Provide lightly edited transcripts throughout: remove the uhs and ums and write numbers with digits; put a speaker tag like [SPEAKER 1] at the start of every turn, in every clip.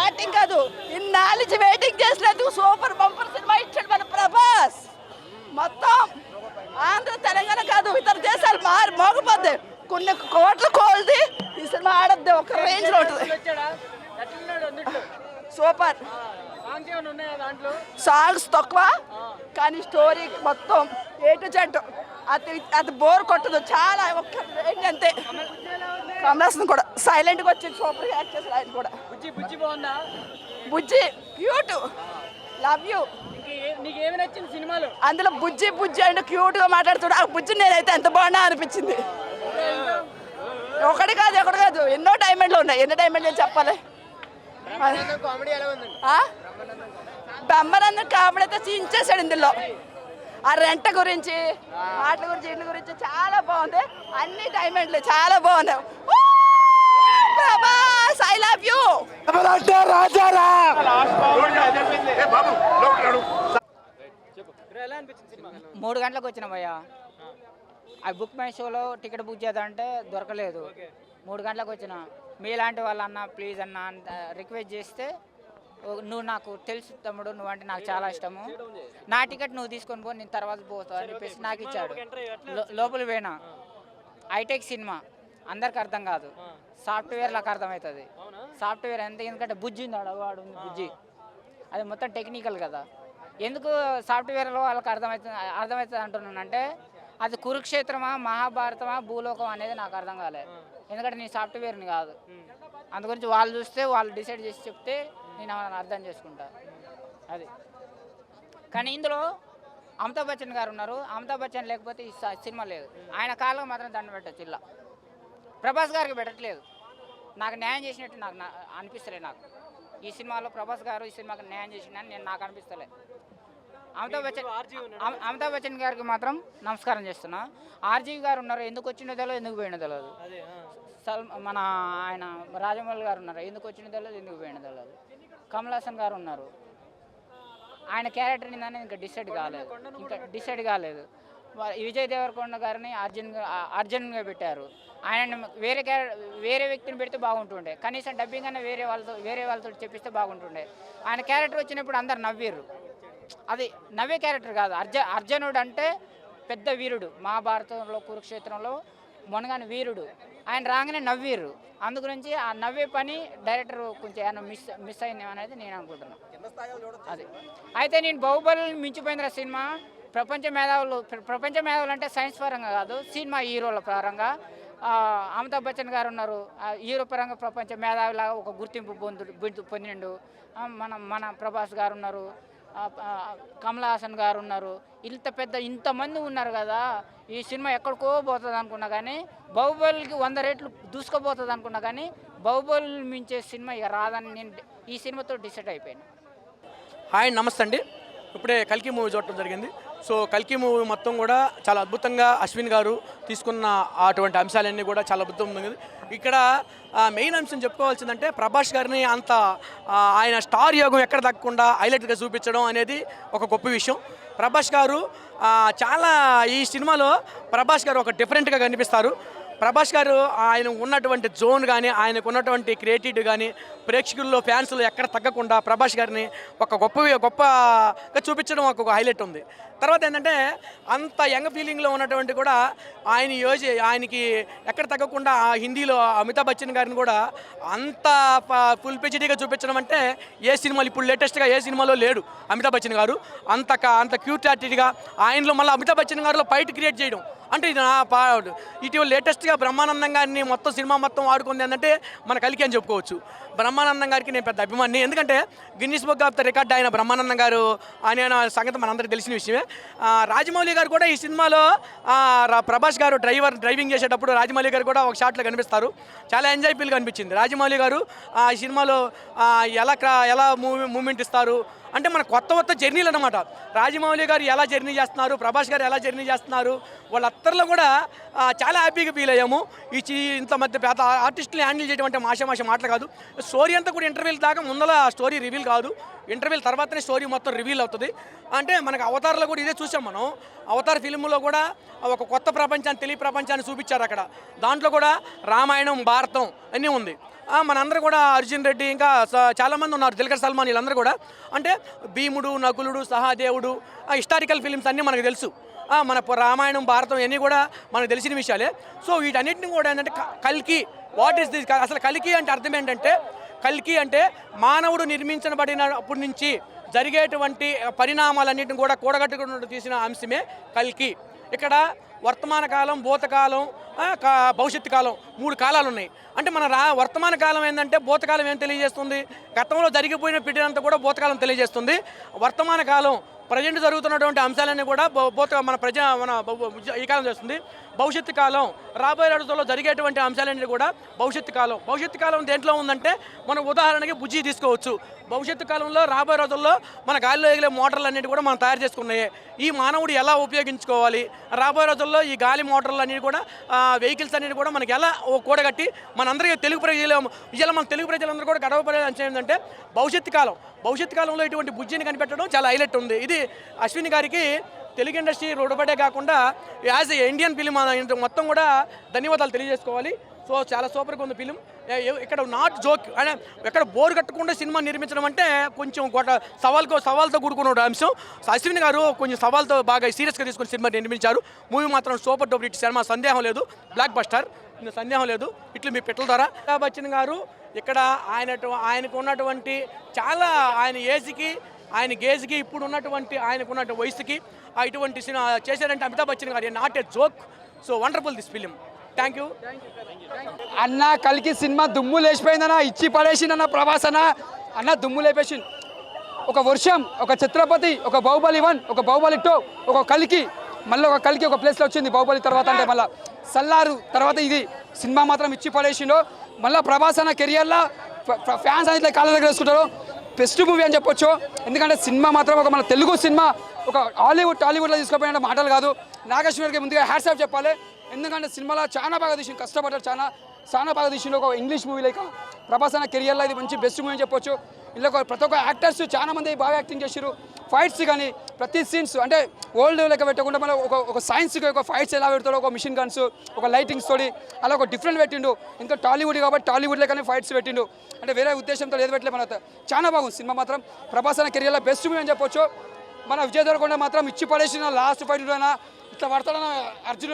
[SPEAKER 1] Acting కాదు, ఇన్నాళ్ళ waiting చేసినందుకు సూపర్ బంపర్ సినిమా ఇచ్చాడు మన ప్రభాస్. మొత్తం ఆంధ్ర తెలంగాణ కాదు, ఇతర దేశాలు మోగపోద్ది, కొన్ని కోట్ల కోల్ది ఈ సినిమా ఆడద్ది, ఒక రేంజ్ లో ఉంటుంది. సూపర్. సాంగ్స్ తక్కువ కానీ స్టోరీ మొత్తం ఏ టు జెడ్ అది బోర్ కొట్టదు, చాలా ఒక్క రేంజ్ అంతే. కమలాసన్ కూడా సైలెంట్గా వచ్చి సూపర్ యాక్ట్ చేశారు ఆయన కూడా. బుజ్జి క్యూట్, లవ్ యూ. అందులో బుజ్జి బుజ్జి అండ్ క్యూట్ గా మాట్లాడుతాడు. ఆ బుజ్జి నేనైతే ఎంత బాగున్నా అనిపించింది. ఒకటి కాదు ఎన్నో డైమండ్లు ఉన్నాయి. ఎన్ని డైమండ్లు చెప్పాలి. బ్రహ్మానందం కామెడీ అయితే చించేశాడు ఇందులో. ఆ రెంట గురించి, మాటల గురించి, ఇళ్ళ గురించి చాలా బాగుంది. అన్ని డైమండ్లు చాలా బాగున్నాయి. Prabhas I love you.
[SPEAKER 2] 3 గంటలకు వచ్చిన భయ్యా. ఆ బుక్ మై షోలో టికెట్ బుక్ చేద్దామంటే దొరకలేదు. 3 గంటలకు వచ్చిన. మీలాంటి వాళ్ళన్న ప్లీజ్ అన్న రిక్వెస్ట్ చేస్తే, నువ్వు నాకు తెలుసు తమ్ముడు, నువ్వు అంటే నాకు చాలా ఇష్టము, నా టికెట్ నువ్వు తీసుకొని పో, నేను తర్వాత పోతావు అని చెప్పేసి నాకు ఇచ్చాడు. లోపల పోయినా. హైటెక్ సినిమా అందరికి అర్థం కాదు, సాఫ్ట్వేర్లకు అర్థమవుతుంది. సాఫ్ట్వేర్ ఎంత, ఎందుకంటే బుజ్జి ఉంది, వాడు ఉంది బుజ్జి, అది మొత్తం టెక్నికల్ కదా. ఎందుకు సాఫ్ట్వేర్లో వాళ్ళకి అర్థమవుతుంది అంటున్నానంటే, అది కురుక్షేత్రమా మహాభారతమా భూలోకం అనేది నాకు అర్థం కాలేదు. ఎందుకంటే నేను సాఫ్ట్వేర్ని కాదు. అందు గురించి వాళ్ళు చూస్తే వాళ్ళు డిసైడ్ చేసి చెప్తే నేను అర్థం చేసుకుంటా. అది కానీ ఇందులో అమితాబ్ బచ్చన్ గారు ఉన్నారు. అమితాబ్ బచ్చన్ లేకపోతే ఈ సినిమా లేదు. ఆయన కాళ్ళకు మాత్రం దండ పెట్టచ్చు. ఇలా ప్రభాస్ గారికి పెట్టట్లేదు. నాకు న్యాయం చేసినట్టు నాకు అనిపిస్తలే. నాకు ఈ సినిమాలో ప్రభాస్ గారు ఈ సినిమాకి న్యాయం చేసిందని నాకు అనిపిస్తలే. అమితాబ్ బచ్చన్ గారికి మాత్రం నమస్కారం చేస్తున్నా. ఆర్జీవి గారు ఉన్నారు, ఎందుకు వచ్చిందో తెలియదు, ఎందుకు పోయినో తెలియదు. మన ఆయన రాజమౌళి గారు ఉన్నారు, ఎందుకు వచ్చినో తెలియదు, ఎందుకు పోయినో తెలియదు. కమలాసన్ గారు ఉన్నారు, ఆయన క్యారెక్టర్ ఏందని ఇంకా డిసైడ్ కాలేదు. విజయ్ దేవరకొండ గారిని అర్జున్గా పెట్టారు. ఆయన వేరే వ్యక్తిని పెడితే బాగుంటుండే. కనీసం డబ్బింగ్ అన్న వేరే వాళ్ళతో చెప్పిస్తే బాగుంటుండే. ఆయన క్యారెక్టర్ వచ్చినప్పుడు అందరు నవ్వారు. అది నవ్వే క్యారెక్టర్ కాదు. అర్జునుడు అంటే పెద్ద వీరుడు, మహాభారతంలో కురుక్షేత్రంలో మొనగాని వీరుడు. ఆయన రాగానే నవ్వీరు. అందు గురించి ఆ నవ్వే పని డైరెక్టర్ కొంచెం ఏమైనా మిస్ అయింది అనేది నేను అనుకుంటున్నాను. అది అయితే నేను బాహుబలిని మించిపోయిన సినిమా. ప్రపంచ మేధావులు అంటే సైన్స్ పరంగా కాదు, సినిమా హీరోల పరంగా. అమితాబ్ బచ్చన్ గారు ఉన్నారు, హీరో పరంగా ప్రపంచ మేధావిలాగా ఒక గుర్తింపు పొందిండు. మన ప్రభాస్ గారు ఉన్నారు, కమలా హాసన్ గారు ఉన్నారు. ఇంతమంది ఉన్నారు కదా. ఈ సినిమా ఎక్కడికో పోతుంది అనుకున్నా కానీ, బాహుబలికి 100 రెట్లు దూసుకుపోతుంది అనుకున్నా కానీ, బాహుబలి మించే సినిమా ఇక రాదని నేను ఈ సినిమాతో డిసైడ్ అయిపోయాను.
[SPEAKER 3] హాయ్, నమస్తే అండి. ఇప్పుడే కల్కి మూవీ చూడటం జరిగింది. సో కల్కి మూవీ మొత్తం కూడా చాలా అద్భుతంగా అశ్విన్ గారు తీసుకున్న అటువంటి అంశాలన్నీ కూడా చాలా అద్భుతంగా ఉంది. ఇక్కడ మెయిన్ అంశం చెప్పుకోవాల్సిందంటే ప్రభాస్ గారిని అంత ఆయన స్టార్ యోగం ఎక్కడ దక్కకుండా హైలైట్గా చూపించడం అనేది ఒక గొప్ప విషయం. ప్రభాస్ గారు చాలా ఈ సినిమాలో ప్రభాస్ గారు ఒక డిఫరెంట్గా కనిపిస్తారు. ప్రభాస్ గారు ఆయన ఉన్నటువంటి జోన్ కానీ, ఆయనకు ఉన్నటువంటి క్రియేటివిటీ కానీ, ప్రేక్షకుల్లో ఫ్యాన్స్లో ఎక్కడ తగ్గకుండా ప్రభాస్ గారిని ఒక గొప్పగా చూపించడం ఒక హైలైట్ ఉంది. తర్వాత ఏంటంటే అంత యంగ్ ఫీలింగ్లో ఉన్నటువంటి కూడా ఆయనకి ఎక్కడ తగ్గకుండా హిందీలో అమితాబ్ బచ్చన్ గారిని కూడా అంత ఫుల్ పేజీగా చూపించడం అంటే ఏ సినిమాలు ఇప్పుడు లేటెస్ట్గా ఏ సినిమాలో లేడు అమితాబ్ బచ్చన్ గారు. అంత క్యూట్ యాటిట్యూడ్గా ఆయనలో మళ్ళీ అమితాబ్ బచ్చన్ గారిలో ఫైట్ క్రియేట్ చేయడం అంటే ఇది ఇటీవల లేటెస్ట్గా బ్రహ్మానందం గారిని మొత్తం సినిమా మొత్తం ఆడుకుంది ఏంటంటే మన కలికి అని చెప్పుకోవచ్చు. బ్రహ్మానందం గారికి నేను పెద్ద అభిమాని. ఎందుకంటే Guinness book of the record ఆయన బ్రహ్మానందం గారు అనే సంగతి మనందరికీ తెలిసిన విషయమే. రాజమౌళి గారు కూడా ఈ సినిమాలో ప్రభాస్ గారు డ్రైవింగ్ చేసేటప్పుడు రాజమౌళి గారు కూడా ఒక షాట్లో కనిపిస్తారు. చాలా ఎంజాయ్ ఫీల్గా అనిపించింది. రాజమౌళి గారు ఈ సినిమాలో ఎలా మూమెంట్ ఇస్తారు అంటే మన కొత్త జర్నీలు అనమాట. రాజమౌళి గారు ఎలా జర్నీ చేస్తున్నారు, ప్రభాస్ గారు ఎలా జర్నీ చేస్తున్నారు, వాళ్ళందరిలో కూడా చాలా హ్యాపీగా ఫీల్ అయ్యాము. ఇంత మధ్య పెద్ద ఆర్టిస్టులు హ్యాండిల్ చేయడం అంటే మాష మాటలు కాదు. స్టోరీ అంతా కూడా ఇంటర్వ్యూల దాకా ముందర స్టోరీ రివీల్ కాదు, ఇంటర్వ్యూల తర్వాతనే స్టోరీ మొత్తం రివీల్ అవుతుంది. అంటే మనకు అవతార్లో కూడా ఇదే చూసాం మనం. అవతార్ ఫిల్మ్లో కూడా ఒక కొత్త ప్రపంచాన్ని, తెలియ ప్రపంచాన్ని చూపించారు అక్కడ. దాంట్లో కూడా రామాయణం, భారతం అన్నీ ఉంది. మనందరూ కూడా అర్జున్ రెడ్డి ఇంకా చాలామంది ఉన్నారు, దిల్కర్ సల్మాన్, వీళ్ళందరూ కూడా అంటే భీముడు, నకులుడు, సహదేవుడు హిస్టారికల్ ఫిలిమ్స్ అన్నీ మనకు తెలుసు. మన రామాయణం, భారతం ఇవన్నీ కూడా మనకు తెలిసిన విషయాలే. సో వీటన్నిటిని కూడా ఏంటంటే కల్కి, వాట్ ఈస్ దిస్, అసలు కల్కి అంటే అర్థం ఏంటంటే, కల్కి అంటే మానవుడు నిర్మించబడినప్పటి నుంచి జరిగేటువంటి పరిణామాలన్నింటిని కూడా కూడగట్టుకున్నట్టు తీసిన అంశమే కల్కి. ఇక్కడ వర్తమాన కాలం, భూతకాలం, భవిష్యత్తు కాలం, 3 కాలాలు ఉన్నాయి. అంటే మన వర్తమాన కాలం ఏంటంటే భూతకాలం ఏం తెలియజేస్తుంది, గతంలో జరిగిపోయిన పీడినంతా కూడా భూతకాలం తెలియజేస్తుంది. వర్తమాన కాలం ప్రజెంట్ జరుగుతున్నటువంటి అంశాలన్నీ కూడా మన ఈ కాలం చేస్తుంది. భవిష్యత్తు కాలం రాబోయే రోజుల్లో జరిగేటువంటి అంశాలన్నీ కూడా భవిష్యత్తు కాలం. భవిష్యత్తు కాలం దేంట్లో ఉందంటే మనం ఉదాహరణకి బుజ్జి తీసుకోవచ్చు. భవిష్యత్తు కాలంలో రాబోయే రోజుల్లో మన గాలిలో ఎగిలే మోటార్లు అన్నిటి కూడా మనం తయారు చేసుకున్నాయి. ఈ మానవుడు ఎలా ఉపయోగించుకోవాలి, రాబోయే రోజుల్లో ఈ గాలి మోటార్లు అన్నిటి కూడా వెహికల్స్ అన్నిటి కూడా మనకి ఎలా కూడగట్టి మనందరికీ తెలుగు మన తెలుగు ప్రజలందరూ కూడా గడవపడే అంశం ఏంటంటే భవిష్యత్తు కాలం. భవిష్యత్తు కాలంలో ఇటువంటి బుజ్జిని కనిపెట్టడం చాలా హైలైట్ ఉంది. ఇది అశ్విని గారికి తెలుగు ఇండస్ట్రీ రుణపడే కాకుండా యాజ్ ఏ ఇండియన్ ఫిలిం మొత్తం కూడా ధన్యవాదాలు తెలియజేసుకోవాలి. సో చాలా సూపర్గా ఉంది ఫిలిం. ఇక్కడ నాట్ జోక్ అంటే ఎక్కడ బోర్ కట్టకుండా సినిమా నిర్మించడం అంటే కొంచెం సవాల్తో కూడుకున్న అంశం. అశ్విని గారు కొంచెం సవాల్తో బాగా సీరియస్గా తీసుకుని సినిమా నిర్మించారు. మూవీ మాత్రం సూపర్ డూపర్ హిట్ సినిమా, సందేహం లేదు, బ్లాక్ బస్టర్, సందేహం లేదు. ఇట్లు మీ పిట్టల ద్వారా అమితాబ్ బచ్చన్ గారు ఇక్కడ ఆయనకు ఉన్నటువంటి చాలా ఆయన ఏజ్కి, ఆయన గేజ్కి, ఇప్పుడు ఉన్నటువంటి ఆయనకున్న వయసుకి ఇటువంటి సినిమా చేశారంటే అమితాబ్ బచ్చన్ గారు not a joke. So wonderful this film. Thank you.
[SPEAKER 4] అన్న కల్కి సినిమా దుమ్ము లేచిపోయిందన్న, ఇచ్చి పడేసిందన్న ప్రభాస్ అన్న దుమ్ము లేపేసింది. ఒక వర్షం, ఒక ఛత్రపతి, ఒక బాహుబలి 1, ఒక బాహుబలి 2, ఒక కల్కి, మళ్ళీ ఒక కల్కి ఒక ప్లేస్లో వచ్చింది. బాహుబలి తర్వాత అంటే మళ్ళీ సల్లారు తర్వాత ఇది సినిమా మాత్రం ఇచ్చి పడేసిండు. మళ్ళీ ప్రభాస్ అన్న కెరియర్లో ఫ్యాన్స్ అయితే కాళ్ళ దగ్గర వేసుకుంటారు. బెస్ట్ మూవీ అని చెప్పొచ్చు. ఎందుకంటే సినిమా మాత్రం ఒక మన తెలుగు సినిమా ఒక టాలీవుడ్లో తీసుకుపోయిన మాటలు కాదు. నాగేశ్వర్కి ముందుగా హ్యాట్స్ ఆఫ్ చెప్పాలి. ఎందుకంటే సినిమాలో చాలా బాగా తీసిండు, కష్టపడ్డాడు, చాలా బాగా తీసిండు. ఒక ఇంగ్లీష్ మూవీ లైక్ ప్రభాస్ అన్న కెరియర్లో ఇది మంచి బెస్ట్ మూవీ అని చెప్పొచ్చు. ఇలా ప్రతి ఒక్క యాక్టర్స్ చాలా మంది బాగా యాక్టింగ్ చేశారు. ఫైట్స్ కానీ ప్రతి సీన్స్ అంటే ఓల్డ్ లెక్క పెట్టకుండా మన ఒక సైన్స్కి ఒక ఫైట్స్ ఎలా పెడతాడో, ఒక మిషన్ గన్స్, ఒక లైటింగ్స్ తోటి అలా ఒక డిఫరెంట్ పెట్టిండు. ఇంకా టాలీవుడ్ కాబట్టి టాలీవుడ్ లెక్కనే ఫైట్స్ పెట్టిండు. అంటే వేరే ఉద్దేశంతో ఏది పెట్టలే. మన చాలా బాగుంది సినిమా మాత్రం. ప్రభాస్ అన్న కెరియర్లో బెస్ట్ మూవీ అని చెప్పొచ్చు. మన విజయ్ దేవరకొండ మాత్రం ఇచ్చి పడేసిన లాస్ట్ ఫైట్ ఇట్లా పడతాడన్న అర్జున్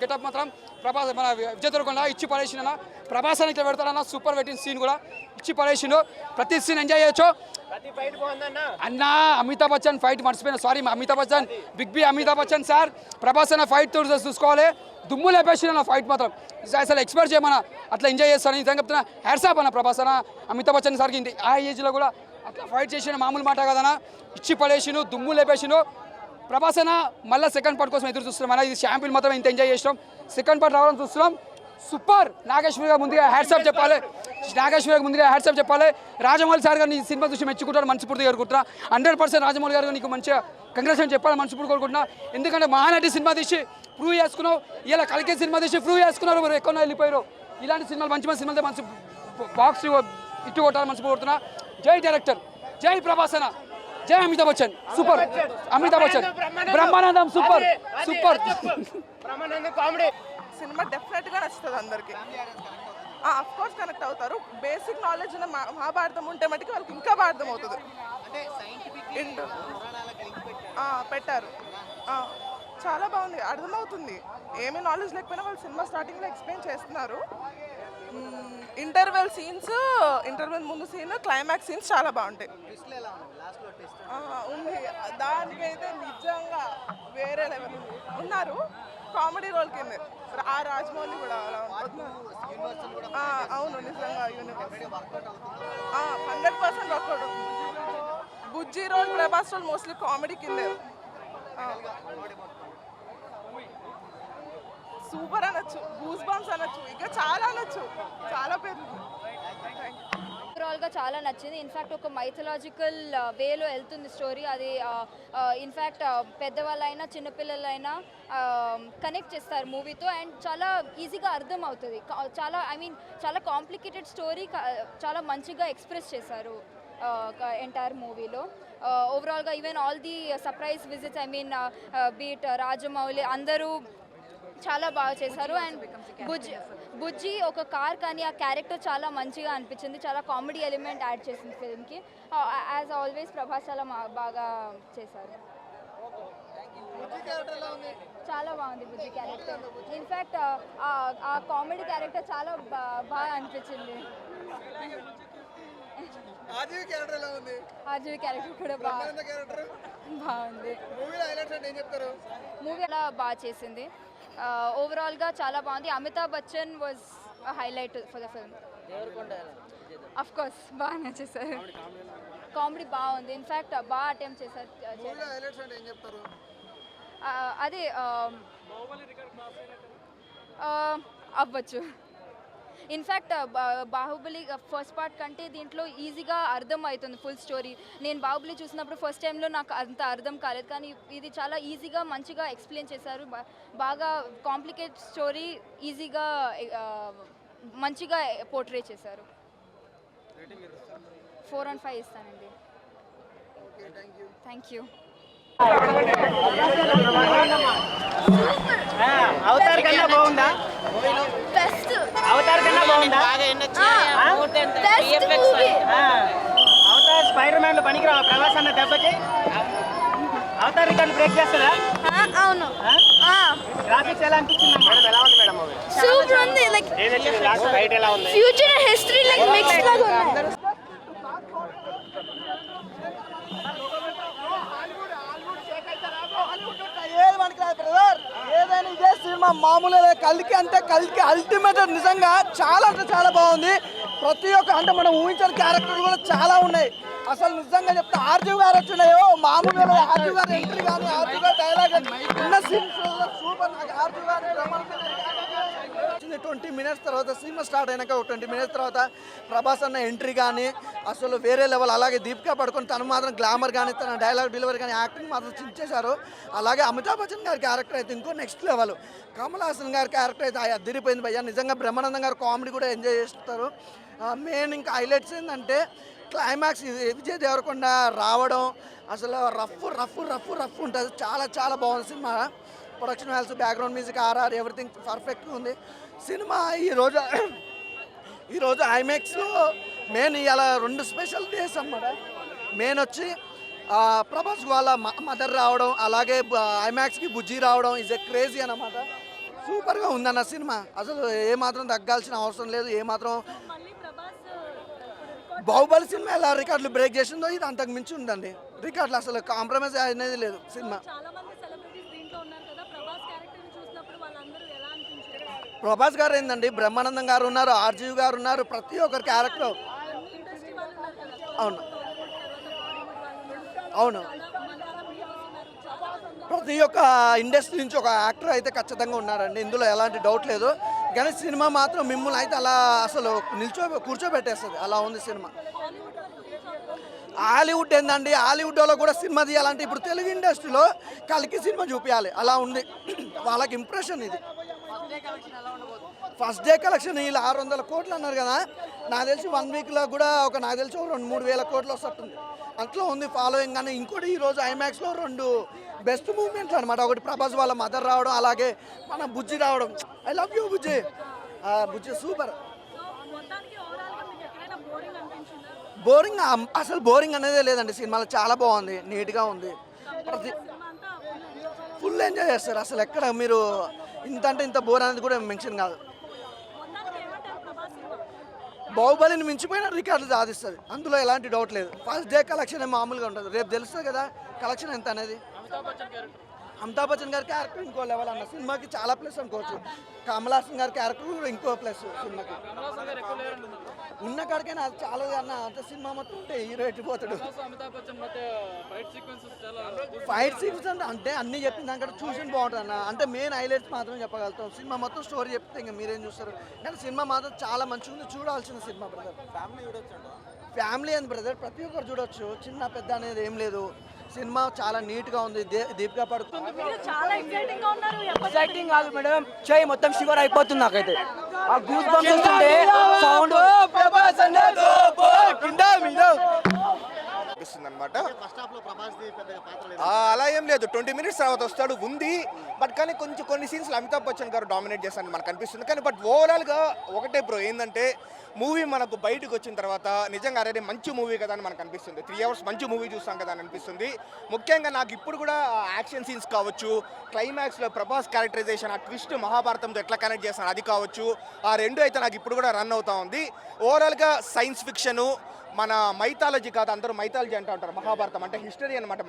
[SPEAKER 4] గెటప్ మాత్రం ప్రభాస్ మన విజయ్ దేవరకొండ ఇచ్చి పడేసిన. ప్రభాస్ అని ఇట్లా పెడతాడన్న సూపర్ పెట్టిన సీన్ కూడా ఇచ్చి పడేసిండు. ప్రతి సీన్ ఎంజాయ్ చేయొచ్చు అన్న. అమితాబ్ బచ్చన్ ఫైట్ మర్చిపోయిన, sorry Amitabh Bachchan, big B Amitabh Bachchan sir. Prabhas అన్న ఫైట్ చూసుకోవాలి, దుమ్ము లేపేసిన ఫైట్ మాత్రం అసలు ఎక్స్పెక్ట్ చేయమన్నా అట్లా ఎంజాయ్ చేస్తాను. నిజంగా చెప్తున్నా హ్యాట్స్ ఆఫ్ అన్న ప్రభాస్ అన్న. అమితాబ్ బచ్చన్ సార్కి ఆ ఏజ్లో కూడా అట్లా ఫైట్ చేసిన మామూలు మాట కదన్నా. ఇచ్చి పడేసిను, దుమ్ము లేపేసిను. ప్రభాస్ అన్న మళ్ళీ సెకండ్ పార్ట్ కోసం ఎదురు చూస్తున్నాం అన్న. ఇది షాంపిల్ మాత్రం ఇంత ఎంజాయ్ చేసినాం. సెకండ్ పార్ట్ రావడం చూస్తున్నాం. సూపర్. నాగేశ్వర్ గారు ముందుగా హ్యాట్సాప్ చెప్పాలి. నాగేశ్వర్ గారికి ముందుగా హ్యాట్సాప్ చెప్పాలి. రాజమౌళి సార్ గారిని ఈ సినిమా చూసి మెచ్చుకుంటారు, మనస్ఫూర్తిగా కోరుకుంటున్నా. 100% రాజమౌళి గారు నీకు మంచిగా కంగ్రాచులేషన్ చెప్పాలి, మనస్ఫూర్తి కోరుకుంటున్నా. ఎందుకంటే మహానటి సినిమా తీసి ప్రూవ్ చేసుకున్నావు, ఇలా కలికే సినిమా తీసి ప్రూవ్ చేసుకున్నారు. మీరు ఎక్కడ వెళ్ళిపోయారు. ఇలాంటి సినిమాలు మంచి సినిమాలతో మంచి బాక్స్ ఇట్టు కొట్టాలని మనసు కోరుతున్నా. జై డైరెక్టర్, జై ప్రభాస్ అన్న, జై Amitabh Bachchan. Super Amitabh Bachchan, Brahmanandam super super.
[SPEAKER 1] Cinema డెఫినెట్గా నచ్చుతుంది అందరికి. అఫ్ కోర్స్ కనెక్ట్ అవుతారు. బేసిక్ నాలెడ్జ్ ఉన్న మహాభారతం ఉంటే మటుకు వాళ్ళకి ఇంకా బాగా అర్థం అవుతుంది. పెట్టారు, చాలా బాగుంది, అర్థమవుతుంది. ఏమీ నాలెడ్జ్ లేకపోయినా వాళ్ళు సినిమా స్టార్టింగ్లో ఎక్స్ప్లెయిన్ చేస్తున్నారు. ఇంటర్వెల్ ముందు సీన్, క్లైమాక్స్ సీన్స్ చాలా బాగుంటాయి. ఉంది, దానికైతే నిజంగా వేరే లెవెల్ ఉన్నారు. కామెడీ రోల్ కింద రాజమౌళి కూడా అలా ఉంటుంది. అవును, నిజంగా యూనివర్స్ 100% వర్కౌట్ అవుతుంది. Bujji role, Prabhas role mostly comedy కిందే. సూపర్ అనొచ్చు, గూస్ బంప్స్ అనొచ్చు, ఇంకా చాలా అనొచ్చు, చాలా పేర్లు.
[SPEAKER 5] ఓవరాల్గా చాలా నచ్చింది. ఇన్ఫ్యాక్ట్ ఒక మైథలాజికల్ వేలో వెళ్తుంది స్టోరీ. అది ఇన్ఫ్యాక్ట్ పెద్దవాళ్ళైనా చిన్నపిల్లలైనా కనెక్ట్ చేస్తారు మూవీతో. అండ్ చాలా ఈజీగా అర్థం అవుతుంది. చాలా కాంప్లికేటెడ్ స్టోరీ చాలా మంచిగా ఎక్స్ప్రెస్ చేశారు ఎంటైర్ మూవీలో. ఓవరాల్గా even all the surprise visits, beat Rajamouli అందరూ చాలా బాగా చేశారు. అండ్ బుజ్జి ఒక కార్ కానీ ఆ క్యారెక్టర్ చాలా మంచిగా అనిపించింది, చాలా కామెడీ ఎలిమెంట్ యాడ్ చేసింది ఫిల్మ్కి. యాజ్ ఆల్వేస్ ప్రభాస్ చాలా బాగా చేశారు. చాలా బాగుంది బుజ్జి క్యారెక్టర్. ఇన్ఫ్యాక్ట్ ఆ కామెడీ క్యారెక్టర్ చాలా బాగా అనిపించింది. ఆర్జీవి క్యారెక్టర్ కూడా బాగుంది. మూవీ అలా బాగా చేసింది. ఓవరాల్గా చాలా బాగుంది. Amitabh Bachchan was highlight for the film. Of course బాగా నచ్చేసారు. కామెడీ బాగుంది. ఇన్ఫ్యాక్ట్ బాగా అటెంప్ట్ చేశారు. అదే అవ్వచ్చు. ఇన్ఫ్యాక్ట్ బాహుబలి ఫస్ట్ పార్ట్ కంటే దీంట్లో ఈజీగా అర్థం అవుతుంది ఫుల్ స్టోరీ. నేను బాహుబలి చూసినప్పుడు ఫస్ట్ టైంలో నాకు అంత అర్థం కాలేదు, కానీ ఇది చాలా ఈజీగా మంచిగా ఎక్స్ప్లెయిన్ చేశారు. బాగా కాంప్లికేట్ స్టోరీ ఈజీగా మంచిగా పోర్ట్రే చేశారు. 4/5 ఇస్తానండి. Thank you.
[SPEAKER 6] అవతార్ కన్నా బాగుందా? అవతార్ కన్నా బాగుందా? అవతార్ స్పైడర్ మ్యాన్ లో పనికిరావా ప్రభాస్ అన్న దెబ్బకి? అవతార్ రికార్డు బ్రేక్ చేస్తారా?
[SPEAKER 7] అవును.
[SPEAKER 6] గ్రాఫిక్స్ ఎలా అనిపించింది? మేడం ఎలా ఉంది మేడం?
[SPEAKER 7] సూపర్ ఉంది. లైక్
[SPEAKER 6] ఫైట్ ఎలా ఉంది?
[SPEAKER 7] ఫ్యూచర్ హిస్టరీ లైక్ మిక్స్ లాగా ఉంది.
[SPEAKER 8] ఏదైనా ఇదే సినిమా మామూలుగా కల్కి అంటే కల్కి అల్టిమేట్ నిజంగా చాలా అంటే చాలా బాగుంది. ప్రతి ఒక్క అంటే మనం ఊహించిన క్యారెక్టర్లు కూడా చాలా ఉన్నాయి. అసలు నిజంగా చెప్తే ఆర్జీవి గారు వచ్చినాయో మామూలుగా ఆర్జీవి గారు ఎంట్రీ కానీ ఆర్జీవి గారు డైలాగ్ ఉన్న సీన్స్ సూపర్. నాకు ఆర్జీవి గారు 20 minutes తర్వాత సినిమా స్టార్ట్ అయినాక 20 minutes తర్వాత ప్రభాస్ అన్న ఎంట్రీ కానీ అసలు వేరే లెవెల్. అలాగే దీపికా పడుకొని తను మాత్రం గ్లామర్ కానీ తన డైలాగ్ డెలివరీ కానీ యాక్టింగ్ మాత్రం చించేశారు. అలాగే అమితాబ్ బచ్చన్ గారి క్యారెక్టర్ అయితే ఇంకో నెక్స్ట్ లెవెల్. కమల్ హాసన్ గారి క్యారెక్టర్ అయితే అదిరిపోయింది భయ్యా. నిజంగా బ్రహ్మానందం గారు కామెడీ కూడా ఎంజాయ్ చేస్తారు. మెయిన్ ఇంకా హైలైట్స్ ఏంటంటే క్లైమాక్స్ విజయ్ దేవరకొండ రావడం అసలు రఫ్ ఉంటుంది. చాలా చాలా బాగుంది సినిమా. Production values, background music, RR everything పర్ఫెక్ట్గా ఉంది సినిమా. ఈరోజు ఐమాక్స్లో మెయిన్ ఇవాళ 2 స్పెషల్ డేస్ అన్నమాట. మెయిన్ వచ్చి ప్రభాస్ వాళ్ళ మదర్ రావడం, అలాగే ఐమాక్స్కి బుజ్జి రావడం ఈజ్ ఎ క్రేజీ అన్నమాట. సూపర్గా ఉందన్న సినిమా. అసలు ఏమాత్రం తగ్గాల్సిన అవసరం లేదు. ఏమాత్రం బాహుబలి సినిమా ఎలా రికార్డులు బ్రేక్ చేసిందో ఇది అంతకు మించి ఉందండి. రికార్డులు అసలు కాంప్రమైజ్ అనేది లేదు సినిమా. ప్రభాస్ గారు ఏందండి, బ్రహ్మానందం గారు ఉన్నారు, ఆర్జీవి గారు ఉన్నారు, ప్రతి ఒక్కరి క్యారెక్టర్. అవును అవును ప్రతి ఒక్క ఇండస్ట్రీ నుంచి ఒక యాక్టర్ అయితే ఖచ్చితంగా ఉన్నారండి, ఇందులో ఎలాంటి డౌట్ లేదు. కానీ సినిమా మాత్రం మిమ్మల్ని అయితే అలా అసలు కూర్చోబెట్టేస్తుంది. అలా ఉంది సినిమా. హాలీవుడ్ ఏందండి, హాలీవుడ్లో కూడా సినిమా తీయాలంటే ఇప్పుడు తెలుగు ఇండస్ట్రీలో కలికి సినిమా చూపించాలి. అలా ఉంది వాళ్ళకి ఇంప్రెషన్. ఇది ఫస్ట్ డే కలెక్షన్ వీళ్ళు 600 కోట్లు అన్నారు కదా. నాకు తెలిసి 1 వీక్లో కూడా నాకు తెలిసి 2-3 వేల కోట్లు వస్తుంది. అంట్లో ఉంది ఫాలోయింగ్. కానీ ఇంకోటి ఈరోజు ఐమాక్స్లో 2 బెస్ట్ మూమెంట్లు అనమాట. ఒకటి ప్రభాస్ వాళ్ళ మదర్ రావడం, అలాగే మన బుజ్జి రావడం. I love you Bujji. Bujji super. Boring అసలు బోరింగ్ అనేదే లేదండి సినిమాలో. చాలా బాగుంది, నీట్గా ఉంది. ఫుల్ ఎంజాయ్ చేస్తారు. అసలు ఎక్కడ మీరు ఇంత అంటే ఇంత బోర్ అనేది కూడా మెన్షన్ కాదు. బాహుబలిని మించిపోయిన రికార్డులు సాధిస్తుంది, అందులో ఎలాంటి డౌట్ లేదు. ఫస్ట్ డే కలెక్షన్ మామూలుగా ఉంటుంది, రేపు తెలుస్తుంది కదా కలెక్షన్ ఎంత అనేది. అమితాబ్ బచ్చన్ గారి క్యారెక్టర్ ఇంకో లెవెల్ అన్న. సినిమాకి చాలా ప్లస్ అనుకోవచ్చు. కమల్ హాసన్ గారి క్యారెక్టర్ కూడా ఇంకో ప్లస్ సినిమాకి. ఉన్న కాడికైనా అది చాలా అన్న. అంత సినిమా మొత్తం ఉంటే హీరో ఎట్టిపోతాడు. ఫైట్ సీక్వెన్స్ అంటే అన్నీ చెప్పిన దానికంటే చూసిన బాగుంటుంది అన్న. అంటే మెయిన్ హైలైట్స్ మాత్రం చెప్పగలుగుతాం. సినిమా మొత్తం స్టోరీ చెప్తే ఇంకా మీరేం చూస్తారు. కానీ సినిమా మాత్రం చాలా మంచిగా ఉంది, చూడాల్సిన సినిమా బ్రదర్. ఫ్యామిలీ అని బ్రదర్ ప్రతి ఒక్కరు చూడొచ్చు, చిన్న పెద్ద అనేది ఏం లేదు. సినిమా చాలా నీట్గా ఉంది. దీపికా పడుతుంది.
[SPEAKER 9] ఎక్సైటింగ్ కాదు మేడం, చేయి మొత్తం షివర్ అయిపోతుంది నాకైతే. ఆ గూస్ బంప్స్ వస్తుంటే సౌండ్
[SPEAKER 10] అలా ఏం ఏం లేదు, 20 minutes తర్వాత వస్తాడు ఉంది. బట్ కానీ కొన్ని సీన్స్లో అమితాబ్ బచ్చన్ గారు డామినేట్ చేస్తారని మనకు అనిపిస్తుంది. కానీ బట్ ఓవరాల్గా ఒకటే బ్రో, ఏంటంటే మూవీ మనకు బయటకు వచ్చిన తర్వాత నిజంగా అరే మంచి మూవీ కదా అని మనకు అనిపిస్తుంది. 3 hours మంచి మూవీ చూస్తాం కదా అని అనిపిస్తుంది. ముఖ్యంగా నాకు ఇప్పుడు కూడా యాక్షన్ సీన్స్ కావచ్చు, క్లైమాక్స్లో ప్రభాస్ క్యారెక్టరైజేషన్, ఆ ట్విస్ట్ మహాభారతంతో ఎట్లా కనెక్ట్ చేస్తాను అది కావచ్చు, ఆ రెండు అయితే నాకు ఇప్పుడు కూడా రన్ అవుతా ఉంది. ఓవరాల్గా సైన్స్ ఫిక్షను, మన మైథాలజీ కాదు, అందరూ మైథాలజీ అంటూ ఉంటారు, మహాభారతం అంటే హిస్టరీ అనమాట,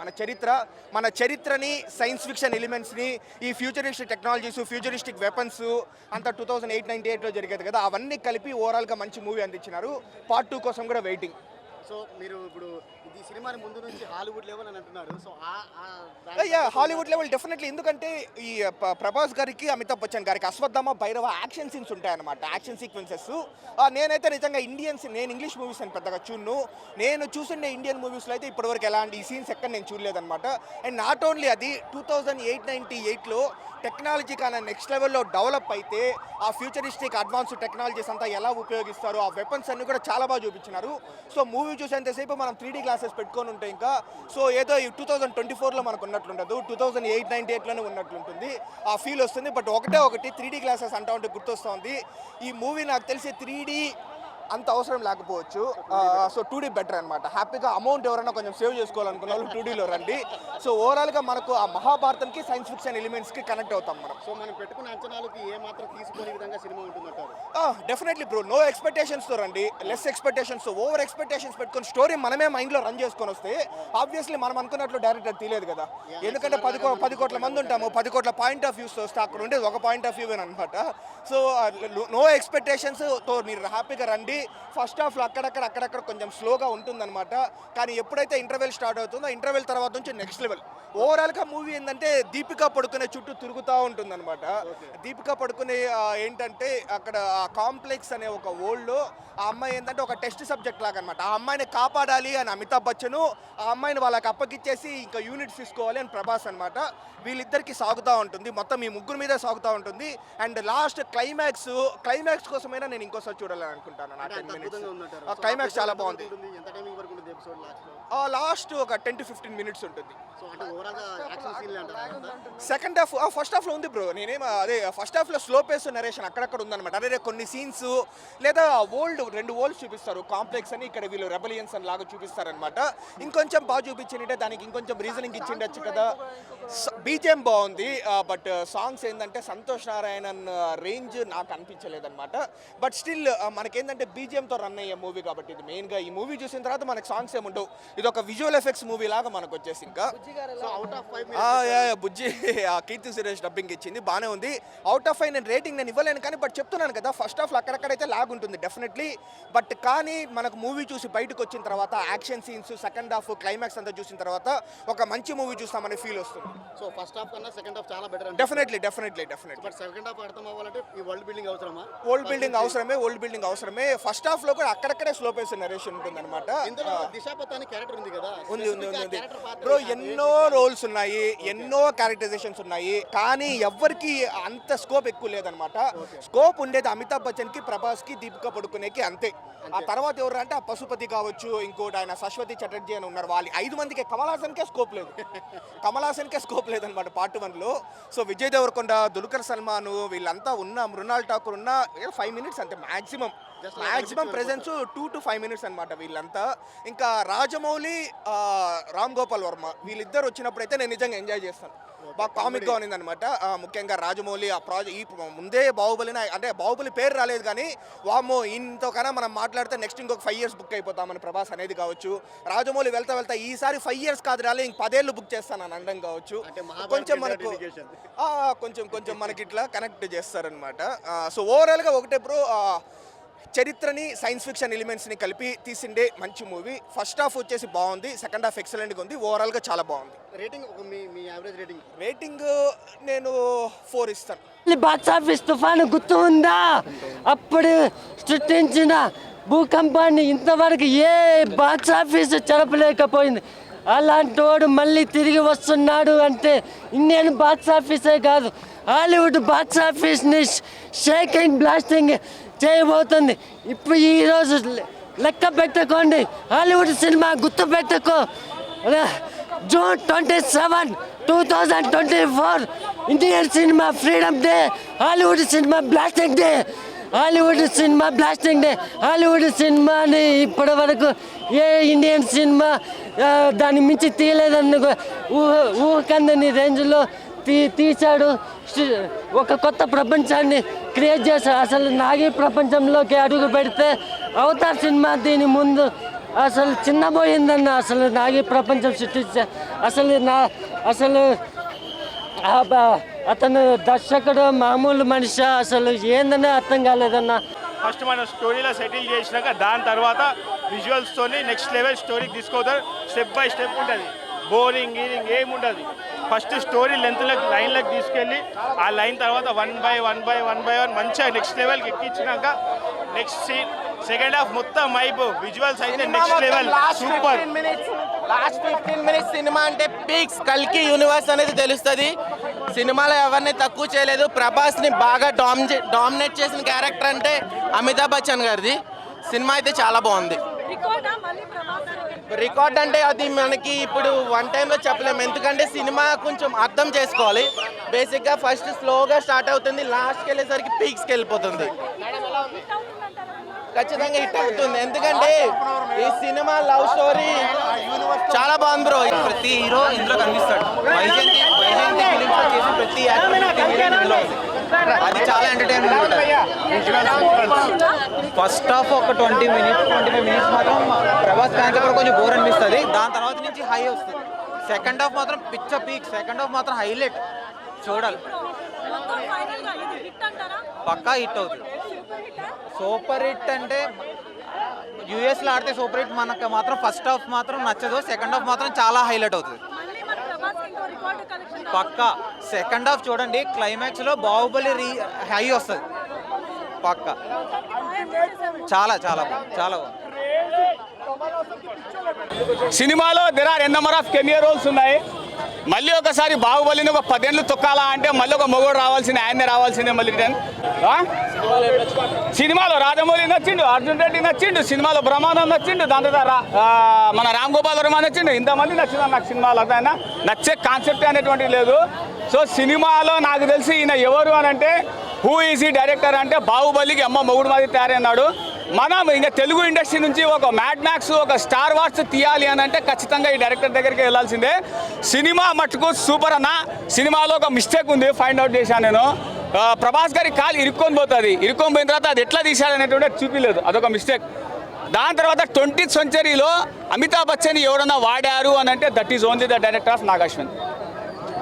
[SPEAKER 10] మన చరిత్రని సైన్స్ ఫిక్షన్ ఎలిమెంట్స్ని, ఈ ఫ్యూచరిస్టిక్ టెక్నాలజీస్, ఫ్యూచరిస్టిక్ వెపన్స్ అంతా 2008-98లో జరిగేది కదా, అవన్నీ కలిపి ఓవరాల్గా మంచి మూవీ అందించినారు. పార్ట్ 2 కోసం కూడా వెయిటింగ్.
[SPEAKER 6] సో మీరు ఇప్పుడు ఈ సినిమాని ముందు నుంచి హాలీవుడ్ లెవెల్ అని అంటున్నారు. సో
[SPEAKER 10] హాలీవుడ్ లెవెల్ డెఫినెట్లీ, ఎందుకంటే ఈ ప్రభాస్ గారికి, అమితాబ్ బచ్చన్ గారికి అశ్వత్థామ భైరవ యాక్షన్ సీన్స్ ఉంటాయన్నమాట, యాక్షన్ సీక్వెన్సెస్. నేనైతే నిజంగా నేను ఇంగ్లీష్ మూవీస్ అని పెద్దగా చూడను. నేను చూసిండే ఇండియన్ మూవీస్లో అయితే ఇప్పటివరకు ఎలాంటి ఈ సీన్స్ ఎక్కడ నేను చూడలేదన్నమాట. అండ్ నాట్ ఓన్లీ అది, 2008-98లో టెక్నాలజీ కానీ నెక్స్ట్ లెవెల్లో డెవలప్ అయితే ఆ ఫ్యూచరిస్టిక్ అడ్వాన్స్ టెక్నాలజీస్ అంతా ఎలా ఉపయోగిస్తారు, ఆ వెపన్స్ అన్ని కూడా చాలా బాగా చూపించినారు. సో మూవీ చూసేంతసేపు మనం 3D గ్లాసెస్ పెట్టుకొని ఉంటే ఇంకా సో ఏదో ఈ 2024లో మనకు ఉన్నట్లుండదు, 2008-98లోనే ఉన్నట్లుంటుంది, ఆ ఫీల్ వస్తుంది. బట్ ఒకటి 3D గ్లాసెస్ అంటా ఉంటే గుర్తొస్తుంది. ఈ మూవీ నాకు తెలిసి 3D అంత అవసరం లేకపోవచ్చు, సో 2D బెటర్ అనమాట. హ్యాపీగా అమౌంట్ ఎవరైనా కొంచెం సేవ్ చేసుకోవాలనుకున్న వాళ్ళు 2Dలో రండి. సో ఓవరాల్గా మనకు ఆ మహాభారతంకి సైన్స్ ఫిక్షన్ ఎలిమెంట్స్కి కనెక్ట్ అవుతాం మనం.
[SPEAKER 6] సో మనం పెట్టుకున్న అంచనాలకి ఏమాత్రం తీసుకునే విధంగా సినిమా ఉంటుందంటారు?
[SPEAKER 10] డెఫినెట్లీ బ్రో, నో ఎక్స్పెక్టేషన్స్తో రండి, లెస్ ఎక్స్పెక్టేషన్స్, ఓవర్ ఎక్స్పెక్టేషన్స్ పెట్టుకుని స్టోరీ మనమే మైండ్లో రన్ చేసుకొని వస్తే ఆబ్వియస్లీ మనం అనుకున్నట్లు డైరెక్టర్ తెలియదు కదా, ఎందుకంటే 10 కోట్ల మంది ఉంటాము, 10 కోట్ల పాయింట్ ఆఫ్ వ్యూస్ వస్తే అక్కడ ఉండేది ఒక పాయింట్ ఆఫ్ వ్యూ అనమాట. సో నో ఎక్స్పెక్టేషన్స్తో మీరు హ్యాపీగా రండి. ఫస్ట్ హాఫ్లో అక్కడక్కడ కొంచెం స్లోగా ఉంటుందన్నమాట, కానీ ఎప్పుడైతే ఇంటర్వెల్ స్టార్ట్ అవుతుందో ఇంటర్వెల్ తర్వాత నుంచి నెక్స్ట్ లెవెల్. ఓవరాల్గా మూవీ ఏంటంటే దీపికా పడుకునే చుట్టూ తిరుగుతూ ఉంటుందన్నమాట. దీపికా పడుకునే ఏంటంటే అక్కడ కాంప్లెక్స్ అనే ఒక వరల్డ్లో ఆ అమ్మాయి ఏంటంటే ఒక టెస్ట్ సబ్జెక్ట్ లాగా అనమాట. ఆ అమ్మాయిని కాపాడాలి అని అమితాబ్ బచ్చను, ఆ అమ్మాయిని వాళ్ళకి అప్పగిచ్చేసి ఇంకా యూనిట్స్ తీసుకోవాలి అని ప్రభాస్ అనమాట. వీళ్ళిద్దరికి సాగుతూ ఉంటుంది, మొత్తం ఈ ముగ్గురు మీదే సాగుతూ ఉంటుంది. అండ్ లాస్ట్ క్లైమాక్స్ కోసమైనా నేను ఇంకోసారి చూడాలని అనుకుంటాను. నా 10 minutes క్లైమాక్స్ చాలా బాగుంది. లాస్ట్ ఒక 10 to 15 minutes ఉంటుంది. సెకండ్ హాఫ్ ఫస్ట్ హాఫ్లో ఉంది బ్రో. అదే ఫస్ట్ హాఫ్లో స్లో పేస్ నరేషన్ అక్కడక్కడ ఉందన్నమాట. అదే కొన్ని సీన్స్ లేదా రెండు వరల్డ్స్ చూపిస్తారు, కాంప్లెక్స్ అని, ఇక్కడ వీళ్ళు రెబలియన్స్ అని లాగా చూపిస్తారనమాట. ఇంకొంచెం బాగా చూపించింటే దానికి ఇంకొంచెం రీజనింగ్ ఇచ్చిండొచ్చు కదా. బీజిఎం బాగుంది, బట్ సాంగ్స్ ఏంటంటే సంతోష్ నారాయణన్ రేంజ్ నాకు అనిపించలేదన్నమాట. బట్ స్టిల్ మనకేంటంటే బీజిఎంతో రన్ అయ్యే మూవీ కాబట్టి ఇది మెయిన్గా. ఈ మూవీ చూసిన తర్వాత మనకు సాంగ్స్ ఏముండవు, ఇది ఒక విజువల్ ఎఫెక్ట్స్ మూవీ లాగా మనకు వచ్చేసి. ఇంకా బుజ్జి కీర్తి సురేష్ డబ్బింగ్ ఇచ్చింది, బాగానే ఉంది. అవుట్ ఆఫ్ 5 నేను రేటింగ్ నేను ఇవ్వలేను, కానీ బట్ చెప్తున్నాను కదా ఫస్ట్ హాఫ్లో అక్కడక్కడైతే లాగ్ ఉంటుంది డెఫినెట్లీ. బట్ కానీ మనకు మూవీ చూసి బయటకు వచ్చిన తర్వాత action scenes, second half, climax అంతా చూసిన తర్వాత ఒక మంచి మూవీ చూస్తామనే ఫీల్ వస్తుంది.
[SPEAKER 6] సో ఫస్ట్ హాఫ్ కన్నా సెకండ్ హాఫ్ చాలా better.
[SPEAKER 10] Definitely.
[SPEAKER 6] But second half అర్థం అవ్వాలంటే ఈ వరల్డ్ బిల్డింగ్ అవసరమా?
[SPEAKER 10] వరల్డ్ బిల్డింగ్ అవసరమే. ఫస్ట్ హాఫ్ లో కూడా అక్కడక్కడే స్లో పేస్ నరేషన్ ఉంటుంది అనమాట.
[SPEAKER 6] దిశాపతాని క్యారెక్టర్ ఉంది కదా,
[SPEAKER 10] ఉంది బ్రో. ఎన్నో రోల్స్ ఉన్నాయి, ఎన్నో క్యారెక్టరైజేషన్స్ ఉన్నాయి, కానీ ఎవరికి అంత స్కోప్ ఎక్కువ లేదనమాట. స్కోప్ ఉండేది అమితాబ్ బచ్చన్ కి, ప్రభాస్ కి, దీపికా పడుకునేకి, అంతే. ఆ తర్వాత ఎవరు అంటే ఆ పశుపతి కావచ్చు, ఇంకోటి ఆయన శశ్వతి చటర్జీ అని ఉన్నారు, వాళ్ళు 5 మందికి. కమల్ హాసన్కే స్కోప్ లేదనమాట పార్ట్ 1లో. సో విజయ్ దేవరకొండ, దుల్కర్ సల్మాన్ వీళ్ళంతా ఉన్న, మృణాల్ ఠాకూర్ ఉన్న 5 minutes అంతే మ్యాక్సిమం ప్రెజెన్స్ 2 to 5 minutes అనమాట వీళ్ళంతా. ఇంకా రాజమౌళి, రామ్ గోపాల్ వర్మ వీళ్ళిద్దరు వచ్చినప్పుడైతే నేను నిజంగా ఎంజాయ్ చేస్తాను, బాగా కామిక్గా ఉన్నది అనమాట. ముఖ్యంగా రాజమౌళి ఆ ప్రాజెక్ట్ ముందే బాహుబలిని, అంటే బాహుబలి పేరు రాలేదు కానీ వామో ఇంతో కన్నా మనం మాట్లాడితే నెక్స్ట్ ఇంకొక 5 years బుక్ అయిపోతామని ప్రభాస్ అనేది కావచ్చు. రాజమౌళి వెళ్తా ఈసారి 5 years కాదు రాలే, ఇంక 10 ఏళ్ళు బుక్ చేస్తాను అని అనడం కావచ్చు. కొంచెం మనకు కొంచెం మనకి ఇట్లా కనెక్ట్ చేస్తారనమాట. సో ఓవరాల్గా ఒకటే బ్రో, చరిత్రని సైన్స్ ఫిక్షన్ ఎలిమెంట్స్ని కలిపి తీసిండే మంచి మూవీ. ఫస్ట్ హాఫ్ వచ్చేసి బాగుంది, సెకండ్ హాఫ్ ఎక్సలెంట్గా ఉంది, ఓవరాల్గా చాలా బాగుంది. రేటింగ్ నేను 4 ఇస్తాను.
[SPEAKER 11] బాక్స్ ఆఫీస్ తుఫాను గుర్తు ఉందా? అప్పుడు సృష్టించిన భూకంపాన్ని ఇంతవరకు ఏ బాక్స్ ఆఫీస్ చెరపలేకపోయింది. అలాంటి వాడు మళ్ళీ తిరిగి వస్తున్నాడు అంటే ఇండియన్ బాక్స్ ఆఫీసే కాదు, హాలీవుడ్ బాక్స్ ఆఫీస్ని షేకింగ్, బ్లాస్టింగ్ చేయబోతుంది. ఇప్పుడు ఈరోజు లెక్క పెట్టుకోండి, హాలీవుడ్ సినిమా గుర్తు పెట్టుకో. June 27 2024 Indian cinema freedom day, Hollywood cinema blasting day, Hollywood cinema blasting day. Hollywood సినిమాని ఇప్పటి వరకు ఏ ఇండియన్ సినిమా దాన్ని మించి తీయలేదని ఊహకందని రేంజ్లో తీశాడు. ఒక కొత్త ప్రపంచాన్ని క్రియేట్ చేశాడు. అసలు నాగి ప్రపంచంలోకి అడుగు పెడితే అవతార్ సినిమా దీని ముందు అసలు చిన్నపోయిందన్న. అసలు నాగి ప్రపంచం సృష్టించా. అసలు అతను దర్శకుడు మామూలు మనిషి అసలు ఏందనే అర్థం కాలేదన్న.
[SPEAKER 6] ఫస్ట్ మనం స్టోరీలో సెటిల్ చేసినాక దాని తర్వాత విజువల్స్తోని నెక్స్ట్ లెవెల్ స్టోరీకి తీసుకోతారు. స్టెప్ బై స్టెప్ ఉంటుంది, బోరింగ్ గీరింగ్ ఏముండదు. ఫస్ట్ స్టోరీ లెంత్లకు లైన్లకు తీసుకెళ్ళి ఆ లైన్ తర్వాత వన్ బై వన్ మంచిగా నెక్స్ట్ లెవెల్కి ఎక్కించినాక నెక్స్ట్ సీన్ సెకండ్ హాఫ్ మొత్తం మైబు విజువల్స్ అయితే next level super.
[SPEAKER 9] Last 15 minutes cinema అంటే పీక్స్ కల్కి యూనివర్స్ అనేది తెలుస్తుంది. సినిమాలో ఎవరిని తక్కువ చేయలేదు. ప్రభాస్ని బాగా డామినేట్ చేసిన క్యారెక్టర్ అంటే అమితాబ్ బచ్చన్ గారిది. సినిమా అయితే చాలా బాగుంది. రికార్డ్ అంటే అది మనకి ఇప్పుడు వన్ టైంలో చెప్పలేము, ఎందుకంటే సినిమా కొంచెం అర్థం చేసుకోవాలి. బేసిక్గా ఫస్ట్ స్లోగా స్టార్ట్ అవుతుంది, లాస్ట్కి వెళ్ళేసరికి పీక్స్కి వెళ్ళిపోతుంది. ఖచ్చితంగా హిట్ అవుతుంది, ఎందుకంటే ఈ సినిమా లవ్ స్టోరీ చాలా బాగుంది బ్రో.
[SPEAKER 12] ప్రతి హీరో ఇందులో కనిపిస్తాడు. వైజయంతి ఫిలిమ్స్ చేసి ప్రతి యాక్టర్ అది చాలా ఎంటర్టైన్మెంట్ ఉంటుంది. ఫస్ట్ హాఫ్ ఒక 25 minutes మాత్రం ప్రభాస్ ఫ్యాన్స్ కూడా కొంచెం బోర్ అనిపిస్తుంది. దాని తర్వాత నుంచి హై వస్తుంది. సెకండ్ హాఫ్ మాత్రం పిచ్చ పీక్. సెకండ్ హాఫ్ మాత్రం హైలైట్, చూడాలి. పక్కా హిట్ అవుతుంది. సూపర్ హిట్ అంటే యూఎస్లో ఆడితే సూపర్ హిట్, మనకు మాత్రం ఫస్ట్ హాఫ్ మాత్రం నచ్చదు. సెకండ్ హాఫ్ మాత్రం చాలా హైలైట్ అవుతుంది పక్కా. సెకండ్ హాఫ్ చూడండి, క్లైమాక్స్లో బాహుబలి హై వస్తుంది పక్కా. చాలా చాలా బాగుంది, చాలా బాగుంది.
[SPEAKER 6] సినిమాలో there are an number of cameo roles ఉన్నాయి. మళ్ళీ ఒకసారి బాహుబలిని ఒక 10 ఏళ్ళు తొక్కాలా అంటే మళ్ళీ ఒక మొగోడు రావాల్సిందే, ఆయనే రావాల్సిందే మళ్ళీ రిటర్న్. సినిమాలో రాజమౌళి నచ్చిండు, అర్జున్ రెడ్డి నచ్చిండు, సినిమాలో బ్రహ్మానందం నచ్చిండు, దాని తర్వాత మన రామ్ గోపాల్ వర్మ నచ్చిండు. ఇంతమంది నచ్చింది నాకు సినిమాలో. అదైనా నచ్చే కాన్సెప్ట్ అనేటువంటిది లేదు. సో సినిమాలో నాకు తెలిసి ఈయన ఎవరు అని అంటే హూ ఈజ్ ఈ డైరెక్టర్ అంటే బాహుబలికి అమ్మ మొగుడు మాది తయారైనాడు. మనం ఇంకా తెలుగు ఇండస్ట్రీ నుంచి ఒక మ్యాడ్ మ్యాక్స్, ఒక స్టార్ వార్స్ తీయాలి అని అంటే ఖచ్చితంగా ఈ డైరెక్టర్ దగ్గరికి వెళ్ళాల్సిందే. సినిమా మట్టుకు సూపర్ అన్న. సినిమాలో ఒక మిస్టేక్ ఉంది, ఫైండ్ అవుట్ చేశాను నేను. ప్రభాస్ గారి కాలు ఇరుక్కొని పోయిన తర్వాత అది ఎట్లా తీశాడనేటువంటి చూపించలేదు, అదొక మిస్టేక్. దాని తర్వాత 20th centuryలో అమితాబ్ బచ్చన్ ఎవరన్నా వాడారు అని అంటే that is only the director of Nag Ashwin.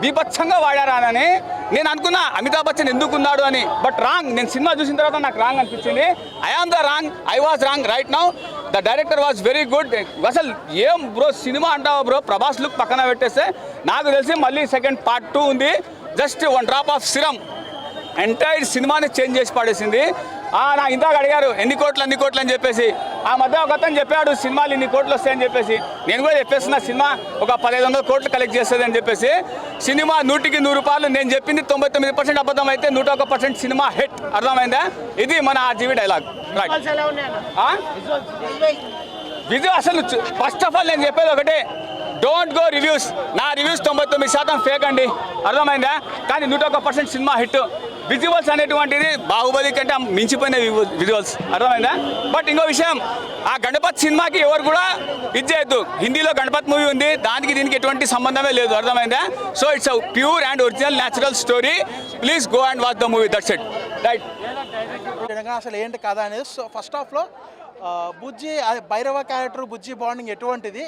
[SPEAKER 6] బీభత్సంగా వాడారా అని నేను అనుకున్నా అమితాబ్ బచ్చన్ ఎందుకు ఉన్నాడు అని, బట్ రాంగ్. నేను సినిమా చూసిన తర్వాత నాకు రాంగ్ అనిపించింది. I was wrong right now. The director was very good. అసలు ఏం బ్రో సినిమా అంటావా బ్రో, ప్రభాస్ లుక్ పక్కన పెట్టేస్తే నాకు తెలిసి మళ్ళీ సెకండ్ పార్ట్ 2 ఉంది. Just 1 drop of serum entire సినిమాని చేంజ్ చేసి పడేసింది. నా ఇందాక అడిగారు ఎన్ని కోట్లు అని చెప్పేసి. ఆ మధ్య ఒక అతను చెప్పాడు సినిమాలు ఇన్ని కోట్లు వస్తాయని చెప్పేసి. నేను కూడా చెప్పేస్తున్నా సినిమా ఒక 1500 కోట్లు కలెక్ట్ చేస్తుంది అని చెప్పేసి. సినిమా 100కి 100 రూపాయలు. నేను చెప్పింది 99% అబద్ధం అయితే 101% సినిమా హిట్. అర్థమైందా? ఇది మన ఆర్జీవీ డైలాగ్. విజువల్ అసలు ఫస్ట్ ఆఫ్ ఆల్ నేను చెప్పేది ఒకటే, డోంట్ గో రివ్యూస్. నా రివ్యూస్ 99% ఫేక్ అండి, అర్థమైందా? కానీ 101% సినిమా హిట్. విజువల్స్ అనేటువంటిది బాహుబలి కంటే మించిపోయిన విజువల్స్, అర్థమైందా? బట్ ఇంకో విషయం, ఆ గణపతి సినిమాకి ఎవరు కూడా ఇది చేయొద్దు. హిందీలో గణపతి మూవీ ఉంది, దానికి దీనికి ఎటువంటి సంబంధమే లేదు, అర్థమైందా? So it's a pure and original natural story. Please go and watch the movie, that's it. Right.
[SPEAKER 8] అసలు ఏంటి కథ అనేది. సో ఫస్ట్ హాఫ్లో బుజ్జి భైరవ క్యారెక్టర్ బుజ్జి బాండింగ్ ఎటువంటిది.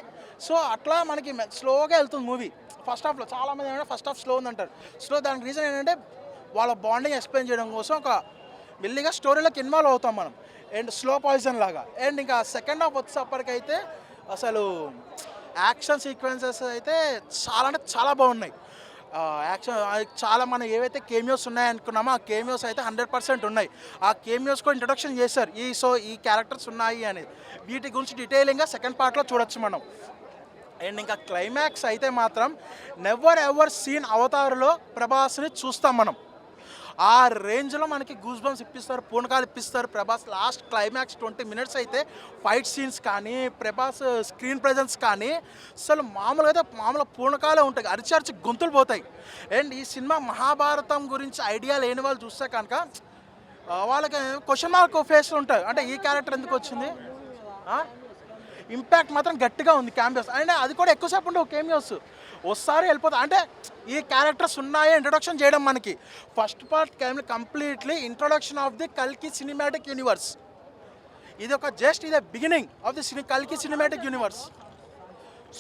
[SPEAKER 8] సో అట్లా మనకి స్లోగా వెళ్తుంది మూవీ. ఫస్ట్ హాఫ్లో చాలామంది ఏంటంటే ఫస్ట్ హాఫ్ స్లో ఉందంటారు. స్లో దానికి రీజన్ ఏంటంటే వాళ్ళ బాండింగ్ ఎక్స్ప్లెయిన్ చేయడం కోసం ఒక మెల్లిగా స్టోరీలోకి ఇన్వాల్వ్ అవుతాం మనం, అండ్ స్లో పాయిజన్ లాగా. అండ్ ఇంకా సెకండ్ హాఫ్ వచ్చేసప్పటికైతే అసలు యాక్షన్ సీక్వెన్సెస్ అయితే చాలా అంటే చాలా బాగున్నాయి. యాక్షన్ చాలా మనం ఏవైతే కేమియోస్ ఉన్నాయనుకున్నామో ఆ కేమియోస్ అయితే 100% ఉన్నాయి. ఆ కేమియోస్ కూడా ఇంట్రొడక్షన్ చేశారు. ఈ క్యారెక్టర్స్ ఉన్నాయి అనేది. వీటి గురించి డీటెయిలింగ్గా సెకండ్ పార్ట్లో చూడొచ్చు మనం. అండ్ ఇంకా క్లైమాక్స్ అయితే మాత్రం నెవర్ ఎవర్ సీన్ అవతారులో ప్రభాస్ని చూస్తాం మనం.
[SPEAKER 13] ఆ రేంజ్లో మనకి గూస్ బంప్స్ ఇప్పిస్తారు, పూనకాలు ఇప్పిస్తారు ప్రభాస్. లాస్ట్ క్లైమాక్స్ 20 minutes అయితే ఫైట్ సీన్స్ కానీ ప్రభాస్ స్క్రీన్ ప్రెజెన్స్ కానీ అసలు మామూలుగా అయితే మామూలు పూనకాలే ఉంటాయి, అరిచి గొంతులు పోతాయి. అండ్ ఈ సినిమా మహాభారతం గురించి ఐడియా లేని వాళ్ళు చూస్తే కనుక వాళ్ళకి క్వశ్చన్ మార్క్ ఫేస్లు ఉంటాయి, అంటే ఈ క్యారెక్టర్ ఎందుకు వచ్చింది. ఇంపాక్ట్ మాత్రం గట్టిగా ఉంది క్యామియోస్, అంటే అది కూడా ఎక్కువసేపు ఉండవు కేమియోస్, వస్తారు వెళ్ళిపోతా. అంటే ఈ క్యారెక్టర్స్ ఉన్నాయో ఇంట్రొడక్షన్ చేయడం మనకి. First part completely introduction of the కల్కి సినిమాటిక్ యూనివర్స్. ఇది ఒక జస్ట్ ఇది బిగినింగ్ ఆఫ్ ది కల్కి సినిమాటిక్ యూనివర్స్.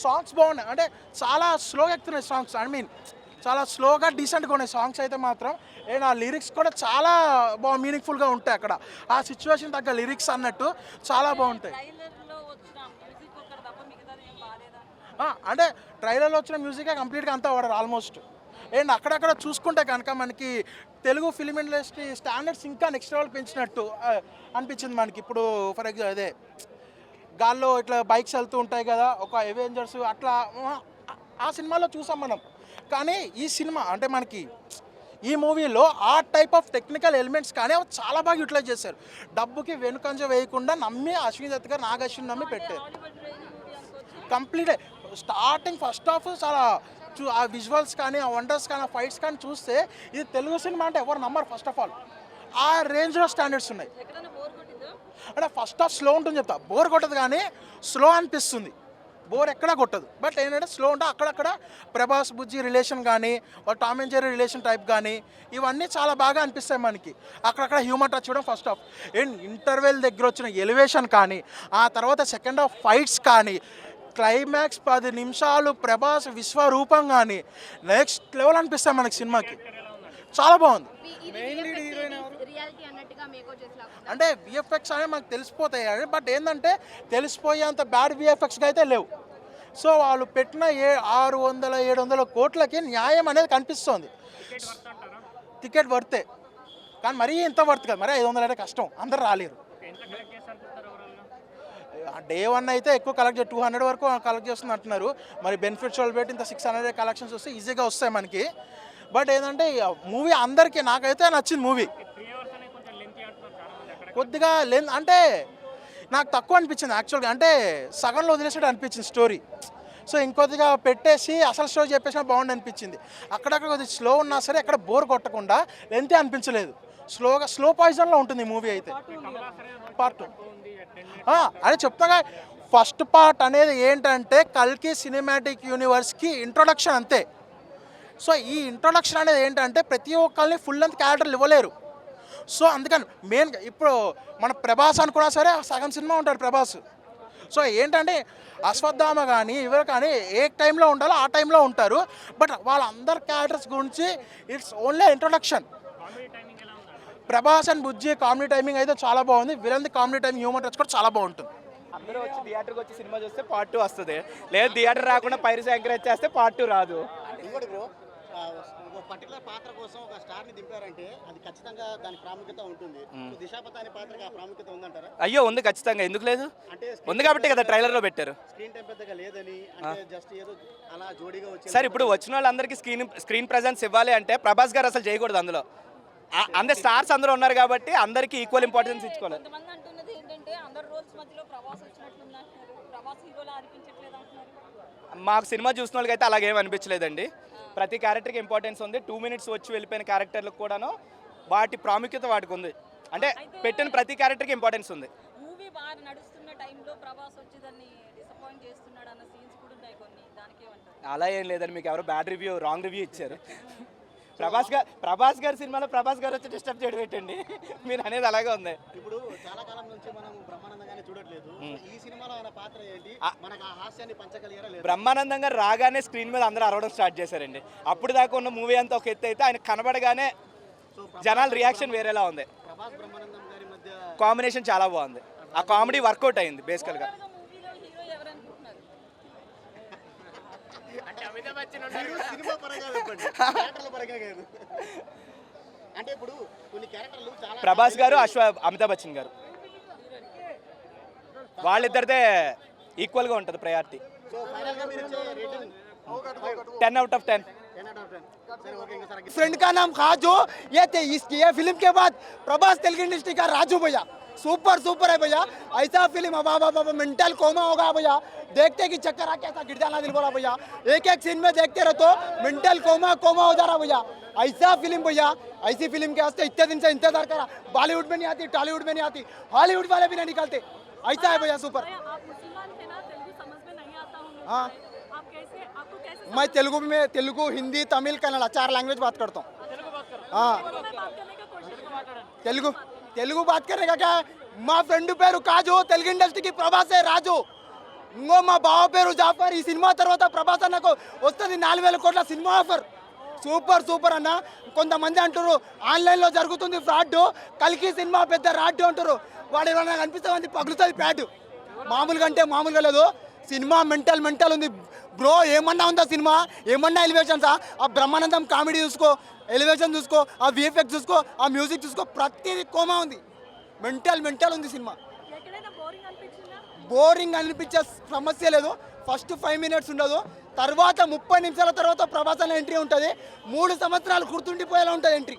[SPEAKER 13] సాంగ్స్ బాగున్నాయి, అంటే చాలా స్లోగా ఎక్కుతున్నాయి సాంగ్స్, చాలా స్లోగా డీసెంట్గా ఉన్నాయి సాంగ్స్ అయితే మాత్రం. అండ్ ఆ లిరిక్స్ కూడా చాలా బాగా మీనింగ్ఫుల్గా ఉంటాయి అక్కడ, ఆ సిచ్యువేషన్ తగ్గ లిరిక్స్ అన్నట్టు చాలా బాగుంటాయి. అంటే ట్రైలర్లో వచ్చిన మ్యూజికే కంప్లీట్గా అంతా వాడారు ఆల్మోస్ట్. అండ్ అక్కడక్కడ చూసుకుంటే కనుక మనకి తెలుగు ఫిలిం ఇండస్ట్రీ స్టాండర్డ్స్ ఇంకా నెక్స్ట్ లెవెల్ పెంచినట్టు అనిపించింది మనకి. ఇప్పుడు ఫర్ ఎగ్జాంపుల్ అదే గాల్లో ఇట్లా బైక్స్ వెళ్తూ ఉంటాయి కదా, ఒక అవెంజర్స్ అట్లా ఆ సినిమాలో చూసాం మనం. కానీ ఈ సినిమా అంటే మనకి ఈ మూవీలో ఆ టైప్ ఆఫ్ టెక్నికల్ ఎలిమెంట్స్ కానీ అవి చాలా బాగా యూటిలైజ్ చేశారు. డబ్బుకి వెనుకంజ వేయకుండా నమ్మి అశ్విన్ దత్ గారు నాగశ్విన్ నమ్మి పెట్టారు. కంప్లీట్ స్టార్టింగ్ ఫస్ట్ హాఫ్ చాలా ఆ విజువల్స్ కానీ ఆ వండర్స్ కానీ ఆ ఫైట్స్ కానీ చూస్తే ఇది తెలుగు సినిమా అంటే ఎవరు నమ్మరు. ఫస్ట్ ఆఫ్ ఆల్ ఆ రేంజ్లో స్టాండర్డ్స్ ఉన్నాయి. అంటే ఫస్ట్ హాఫ్ స్లో ఉంటుంది చెప్తా, బోర్ కొట్టదు కానీ స్లో అనిపిస్తుంది, బోర్ ఎక్కడా కొట్టదు. బట్ ఏంటంటే స్లో ఉంటే అక్కడక్కడ ప్రభాస్ బుజ్జి రిలేషన్ కానీ Tom and Jerry relation type కానీ ఇవన్నీ చాలా బాగా అనిపిస్తాయి మనకి. అక్కడక్కడ హ్యూమర్ టచ్ చేయడం ఫస్ట్ హాఫ్. అండ్ ఇంటర్వెల్ దగ్గర వచ్చిన ఎలివేషన్ కానీ ఆ తర్వాత సెకండ్ హాఫ్ ఫైట్స్ కానీ క్లైమాక్స్ 10 నిమిషాలు ప్రభాస్ విశ్వరూపం కానీ నెక్స్ట్ లెవెల్ అనిపిస్తాయి మనకి సినిమాకి. చాలా బాగుంది. అంటే విఎఫ్ఎక్స్ అనేది మనకు తెలిసిపోతాయి, బట్ ఏంటంటే తెలిసిపోయేంత బ్యాడ్ విఎఫ్ఎక్స్గా అయితే లేవు. సో వాళ్ళు పెట్టిన 600-700 కోట్లకి న్యాయం అనేది కనిపిస్తుంది. టికెట్ వర్తే, కానీ మరీ ఇంత వర్త్ కదా, మరీ 500 అంటే కష్టం, అందరు రాలేరు. డే 1 అయితే ఎక్కువ కలెక్ట్ 200 వరకు కలెక్ట్ చేస్తుంది అంటున్నారు. మరి బెనిఫిట్స్ వాళ్ళు పెట్టి ఇంత 600 కలెక్షన్స్ వస్తే ఈజీగా వస్తాయి మనకి. బట్ ఏంటంటే మూవీ అందరికీ నాకైతే నచ్చింది మూవీ. కొద్దిగా అంటే నాకు తక్కువ అనిపించింది యాక్చువల్గా, అంటే సగంలో వదిలేసాడు అనిపించింది స్టోరీ. సో ఇంకొద్దిగా పెట్టేసి అసలు స్టోరీ చెప్పేసినా బాగుండి అనిపించింది. అక్కడక్కడ కొద్దిగా స్లో ఉన్నా సరే ఎక్కడ బోర్ కొట్టకుండా లెంతే అనిపించలేదు. స్లో పాయిజన్లో ఉంటుంది మూవీ అయితే. పార్ట్ 2 అదే చెప్తాగా, ఫస్ట్ పార్ట్ అనేది ఏంటంటే కల్కి సినిమాటిక్ యూనివర్స్కి ఇంట్రొడక్షన్ అంతే. సో ఈ ఇంట్రొడక్షన్ అనేది ఏంటంటే ప్రతి ఒక్కరిని ఫుల్ లెంత్ క్యారెక్టర్లు ఇవ్వలేరు. సో అందుకని మెయిన్గా ఇప్పుడు మన ప్రభాస్ అనుకున్నా సరే సగం సినిమా ఉంటారు ప్రభాస్. సో ఏంటంటే అశ్వత్థామ కానీ ఎవరు కానీ ఏ టైంలో ఉండాలో ఆ టైంలో ఉంటారు. బట్ వాళ్ళందరి క్యారెక్టర్స్ గురించి it's only introduction. Prabhas and Bujji comedy timing అయితే చాలా బాగుంది. Villain comedy timing humour touch కూడా చాలా బాగుంటుంది.
[SPEAKER 9] అందరూ వచ్చి థియేటర్కి వచ్చి సినిమా చూస్తే పార్ట్ 2 వస్తుంది, లేదు థియేటర్ రాకుండా పైరసీ ఎంకరేజ్ చేస్తే పార్ట్ 2 రాదు.
[SPEAKER 14] ఇంకోటి బ్రో, ఒక పర్టికులర్ పాత్ర కోసం ఒక స్టార్ని దింపారంటే అది ఖచ్చితంగా దాని ప్రాముఖ్యత ఉంటుంది. దిశాపత అనే పాత్రకి ఆ ప్రాముఖ్యత ఉందంటారా?
[SPEAKER 9] అయ్యో ఉంది ఖచ్చితంగా, ఎందుకు లేదు? అంటే ఉంది కాబట్టి కదా ట్రైలర్లో పెట్టారు.
[SPEAKER 14] స్క్రీన్ టైం పెద్దగా లేదని, అంటే జస్ట్ ఏదో అలా జోడీగా వచ్చి
[SPEAKER 9] సార్ ఇప్పుడు వచ్చిన వాళ్ళందరికీ స్క్రీన్ ప్రెజెన్స్ ఇవ్వాలి అంటే ప్రభాస్ గారు అసలు చేయకూడదు అందులో. అందరు స్టార్స్ అందరూ ఉన్నారు కాబట్టి అందరికీ ఈక్వల్ ఇంపార్టెన్స్ ఇచ్చుకోవాలి. మాకు సినిమా చూసిన వాళ్ళకి అయితే అలాగేం అనిపించలేదండి. ప్రతి క్యారెక్టర్కి ఇంపార్టెన్స్ ఉంది. 2 minutes వచ్చి వెళ్ళిపోయిన క్యారెక్టర్లకు కూడాను వాటి ప్రాముఖ్యత వాటికి ఉంది. అంటే పెట్టిన ప్రతి క్యారెక్టర్కి ఇంపార్టెన్స్ ఉంది.
[SPEAKER 1] మూవీ బాగా నడుస్తున్న టైంలో ప్రభాస్ వచ్చి దాన్ని డిసప్పాయింట్ చేస్తున్నాడు అన్న సీన్స్ కూడా ఉన్నాయి కొన్ని, దానికి ఏమంటారు?
[SPEAKER 9] అలా ఏం లేదండి, మీకు ఎవరో బ్యాడ్ రివ్యూ రాంగ్ రివ్యూ ఇచ్చారు. ప్రభాస్ గారి సినిమాలో ప్రభాస్ గారు వచ్చి డిస్టర్బ్ చేయడం పెట్టండి, మీరు అనేది అలాగే ఉంది.
[SPEAKER 14] ఇప్పుడు చాలా కాలం నుంచి మనం బ్రహ్మానందంగానే చూడట్లేదు. ఈ సినిమాలో ఆయన పాత్ర ఏంటి, మనకు ఆ హాస్యాన్ని పంచగలిగారా లేదా?
[SPEAKER 9] బ్రహ్మానందంగా రాగానే స్క్రీన్ మీద అందరూ అరవడం స్టార్ట్ చేశారండి. అప్పుడు దాకా ఉన్న మూవీ అంతా ఒక ఎత్తు అయితే ఆయన కనబడగానే జనాల రియాక్షన్ వేరేలా ఉంది.
[SPEAKER 14] ప్రభాస్ బ్రహ్మానందం గారి మధ్య
[SPEAKER 9] కాంబినేషన్ చాలా బాగుంది. ఆ కామెడీ వర్కౌట్ అయింది బేసికల్గా.
[SPEAKER 14] సినిమా పరంగా చెప్పండి, క్యారెక్టర్ల పరంగా కాదు. అంటే ఇప్పుడు కొన్ని క్యారెక్టర్లు చాలా
[SPEAKER 9] ప్రభాస్ గారు అమితాబ్ బచ్చన్ గారు వాళ్ళిద్దరిదే ఈక్వల్గా ఉంటుంది ప్రయారిటీ.
[SPEAKER 14] సో ఫైనల్గా మీరు ఇచ్చే రేటింగ్
[SPEAKER 9] 10 out of 10.
[SPEAKER 8] फ्रेंड का नाम खाजो, ये फिल्म के बाद प्रभास तेलुगु इंडस्ट्री का राजू भैया, सुपर सुपर है भैया। ऐसा फिल्म अब मेंटल कोमा होगा भैया, देखते कि चक्कर आके ऐसा गिर जाना दिल बोला भैया। एक एक सीन में देखते रहो तो मेंटल कोमा हो जा रहा भैया। ऐसा फिल्म भैया, ऐसी फिल्म के वास्ते इतने दिन से इंतजार करा। बॉलीवुड में नहीं आती, टॉलीवुड में नहीं आती, हॉलीवुड वाले भी नहीं निकलते। ऐसा है भैया सुपर। हाँ, मैं तेलुगु हिंदी तमिल कन्नड़ा 4 लैंग्वेज बात करता हूँ। हाँ, తెలుగు బాత్ करने का क्या है। మా ఫ్రెండ్ పేరు కాజు, తెలుగు ఇండస్ట్రీకి ప్రభాసే రాజు. ఇంకో మా బావ పేరు జాఫర్. ఈ సినిమా తర్వాత ప్రభాస్ అన్నకు వస్తుంది 4,000 కోట్ల సినిమా ఆఫర్. సూపర్ సూపర్ అన్న. కొంతమంది అంటారు ఆన్లైన్లో జరుగుతుంది ఫ్రాడ్, కల్కి సినిమా పెద్ద రాడ్ అంటారు. వాడు ఏమన్నా కనిపిస్తే మంది పగులుతుంది ప్యాడ్. మామూలుగా అంటే మామూలుగా లేదు, సినిమా మెంటల్ ఉంది బ్రో. ఏమన్నా ఉందా సినిమా, ఏమన్నా ఎలివేషన్సా? ఆ బ్రహ్మానందం కామెడీ చూసుకో, ఎలివేషన్ చూసుకో, ఆ విఎఫ్ఎక్స్ చూసుకో, ఆ మ్యూజిక్ చూసుకో, ప్రతిదీ కోమా ఉంది. మెంటల్ ఉంది సినిమా. బోరింగ్ అనిపించే సమస్య లేదు. ఫస్ట్ 5 మినిట్స్ ఉండదు, తర్వాత 30 నిమిషాల తర్వాత ప్రభాస్ అనే ఎంట్రీ ఉంటుంది. 3 సంవత్సరాలు గుర్తుండిపోయేలా ఉంటుంది ఎంట్రీ.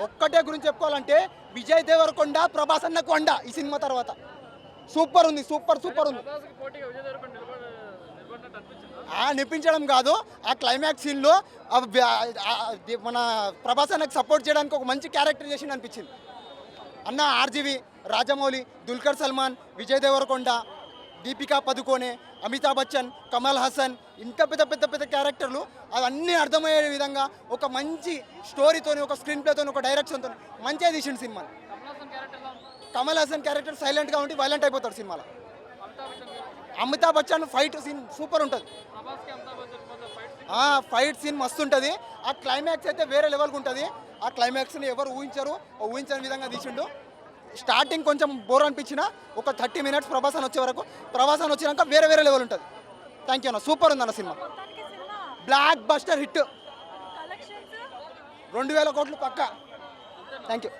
[SPEAKER 8] ఒక్కటే గురించి చెప్పుకోవాలంటే విజయ్ దేవరకొండ ప్రభాస్ అన్న కొండ ఈ సినిమా తర్వాత సూపర్ ఉంది. సూపర్ ఉంది. అనిపించడం కాదు, ఆ క్లైమాక్స్ సీన్లో మన ప్రభాస్ అన్నకు సపోర్ట్ చేయడానికి ఒక మంచి క్యారెక్టర్ చేసి అనిపించింది అన్న. ఆర్జీవి, రాజమౌళి, దుల్కర్ సల్మాన్, విజయ్ దేవరకొండ, దీపికా పదుకోనే, అమితాబ్ బచ్చన్, కమల్ హాసన్, ఇంకా పెద్ద క్యారెక్టర్లు అవన్నీ అర్థమయ్యే విధంగా ఒక మంచి స్టోరీతోని, ఒక స్క్రీన్ ప్లేతోని, ఒక డైరెక్షన్తో మంచిగా తీసిండు సినిమా. కమల్ హాసన్ క్యారెక్టర్ సైలెంట్గా ఉండి వైలెంట్ అయిపోతాడు సినిమాలో. Amitabh Bachchan fight scene super ఉంటుంది. ఫైట్ సీన్ మస్తు ఉంటుంది. ఆ క్లైమాక్స్ అయితే వేరే లెవెల్కి ఉంటుంది. ఆ క్లైమాక్స్ని ఎవరు ఊహించని విధంగా తీసిండు. స్టార్టింగ్ కొంచెం బోర్ అనిపించిన ఒక 30 మినిట్స్ ప్రభాస్ అని వచ్చే వరకు, ప్రభాస్ అని వచ్చినాక వేరే లెవెల్ ఉంటుంది. థ్యాంక్ యూ అన్న, సూపర్ ఉంది అన్న సినిమా. బ్లాక్ బస్టర్ హిట్, 2,000 కోట్లు పక్కా. Thank you.